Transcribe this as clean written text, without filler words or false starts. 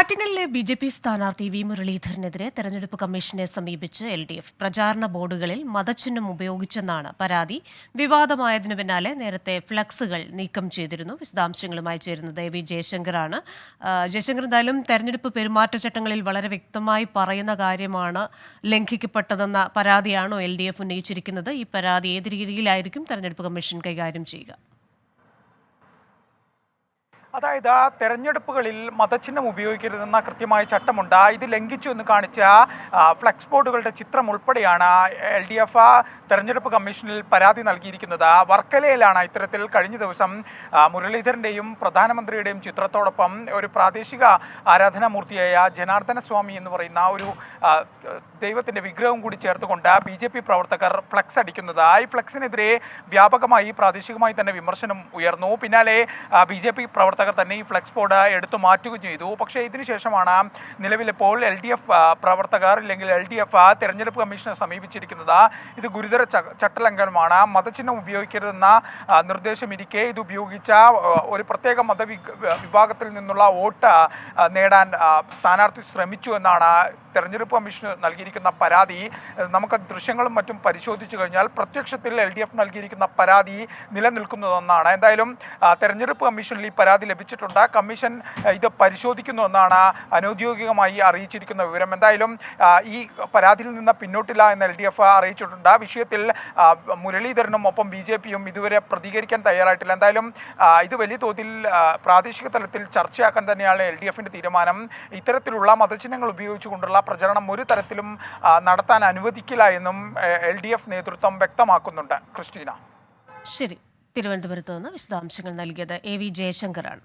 ആറ്റിങ്ങലിലെ BJP സ്ഥാനാർത്ഥി V മുരളീധരനെതിരെ തെരഞ്ഞെടുപ്പ് കമ്മീഷനെ സമീപിച്ച് എൽ.ഡി.എഫ്. പ്രചാരണ ബോർഡുകളിൽ മതചിഹ്നം ഉപയോഗിച്ചെന്നാണ് പരാതി. വിവാദമായതിനു പിന്നാലെ നേരത്തെ ഫ്ലക്സുകൾ നീക്കം ചെയ്തിരുന്നു. വിശദാംശങ്ങളുമായി ചേരുന്നത് വി ജയശങ്കറാണ്. ജയശങ്കർ, എന്തായാലും തെരഞ്ഞെടുപ്പ് പെരുമാറ്റച്ചട്ടങ്ങളിൽ വളരെ വ്യക്തമായി പറയുന്ന കാര്യമാണ് ലംഘിക്കപ്പെട്ടതെന്ന പരാതിയാണോ എൽ.ഡി.എഫ് ഉന്നയിച്ചിരിക്കുന്നത്? ഈ പരാതി ഏത് രീതിയിലായിരിക്കും തെരഞ്ഞെടുപ്പ് കമ്മീഷൻ കൈകാര്യം ചെയ്യുക? അതായത് തെരഞ്ഞെടുപ്പുകളിൽ മതചിഹ്നം ഉപയോഗിക്കരുതെന്ന കൃത്യമായ ചട്ടമുണ്ട്. ഇത് ലംഘിച്ചു എന്ന് കാണിച്ച ഫ്ലെക്സ് ബോർഡുകളുടെ ചിത്രം ഉൾപ്പെടെയാണ് LDF തെരഞ്ഞെടുപ്പ് കമ്മീഷനിൽ പരാതി നൽകിയിരിക്കുന്നത്. വർക്കലയിലാണ് ഇത്തരത്തിൽ കഴിഞ്ഞ ദിവസം മുരളീധരൻ്റെയും പ്രധാനമന്ത്രിയുടെയും ചിത്രത്തോടൊപ്പം ഒരു പ്രാദേശിക ആരാധനാമൂർത്തിയായ ജനാർദ്ദന സ്വാമി എന്ന് പറയുന്ന ഒരു ദൈവത്തിൻ്റെ വിഗ്രഹം കൂടി ചേർത്തുകൊണ്ട് BJP പ്രവർത്തകർ ഫ്ലെക്സ് അടിക്കുന്നത്. ഈ ഫ്ലെക്സിനെതിരെ വ്യാപകമായി പ്രാദേശികമായി തന്നെ വിമർശനം ഉയർന്നു. പിന്നാലെ BJP പ്രവർത്തകർ തന്നെ ഈ ഫ്ലെക്സ് ബോർഡ് എടുത്തു മാറ്റുകയും ചെയ്തു. പക്ഷേ ഇതിനുശേഷമാണ് നിലവിലിപ്പോൾ LDF പ്രവർത്തകർ അല്ലെങ്കിൽ LDF തെരഞ്ഞെടുപ്പ് കമ്മീഷനെ സമീപിച്ചിരിക്കുന്നത്. ഇത് ഗുരുതര ചട്ടലംഘനമാണ്. മതചിഹ്നം ഉപയോഗിക്കരുതെന്ന നിർദ്ദേശമിരിക്കെ ഇത് ഉപയോഗിച്ച ഒരു പ്രത്യേക വിഭാഗത്തിൽ നിന്നുള്ള വോട്ട് നേടാൻ സ്ഥാനാർത്ഥി ശ്രമിച്ചു എന്നാണ് തെരഞ്ഞെടുപ്പ് കമ്മീഷന് നൽകിയിരിക്കുന്ന പരാതി. നമുക്ക് ദൃശ്യങ്ങളും മറ്റും പരിശോധിച്ചു കഴിഞ്ഞാൽ പ്രത്യക്ഷത്തിൽ LDF നൽകിയിരിക്കുന്ന പരാതി നിലനിൽക്കുന്നതെന്നാണ്. എന്തായാലും തെരഞ്ഞെടുപ്പ് കമ്മീഷനിൽ ഈ പരാതി ലഭിച്ചിട്ടുണ്ട്. കമ്മീഷൻ ഇത് പരിശോധിക്കുന്നുവെന്നാണ് അനൗദ്യോഗികമായി അറിയിച്ചിരിക്കുന്ന വിവരം. എന്തായാലും ഈ പരാതിയിൽ നിന്ന് പിന്നോട്ടില്ല എന്ന് LDF അറിയിച്ചിട്ടുണ്ട്. വിഷയത്തിൽ മുരളീധരനും ഒപ്പം BJPയും ഇതുവരെ പ്രതികരിക്കാൻ തയ്യാറായിട്ടില്ല. എന്തായാലും ഇത് വലിയ തോതിൽ പ്രാദേശിക തലത്തിൽ ചർച്ചയാക്കാൻ തന്നെയാണ് LDFന്റെ തീരുമാനം. ഇത്തരത്തിലുള്ള മതചിഹ്നങ്ങൾ ഉപയോഗിച്ചുകൊണ്ടുള്ള പ്രചരണം ഒരു തരത്തിലും നടത്താൻ അനുവദിക്കില്ല എന്നും LDF നേതൃത്വം വ്യക്തമാക്കുന്നുണ്ട്. ക്രിസ്റ്റീന. ശരി, തിരുവനന്തപുരത്ത് നിന്ന് വിശദാംശങ്ങൾ നൽകിയത് വി ജയശങ്കറാണ്.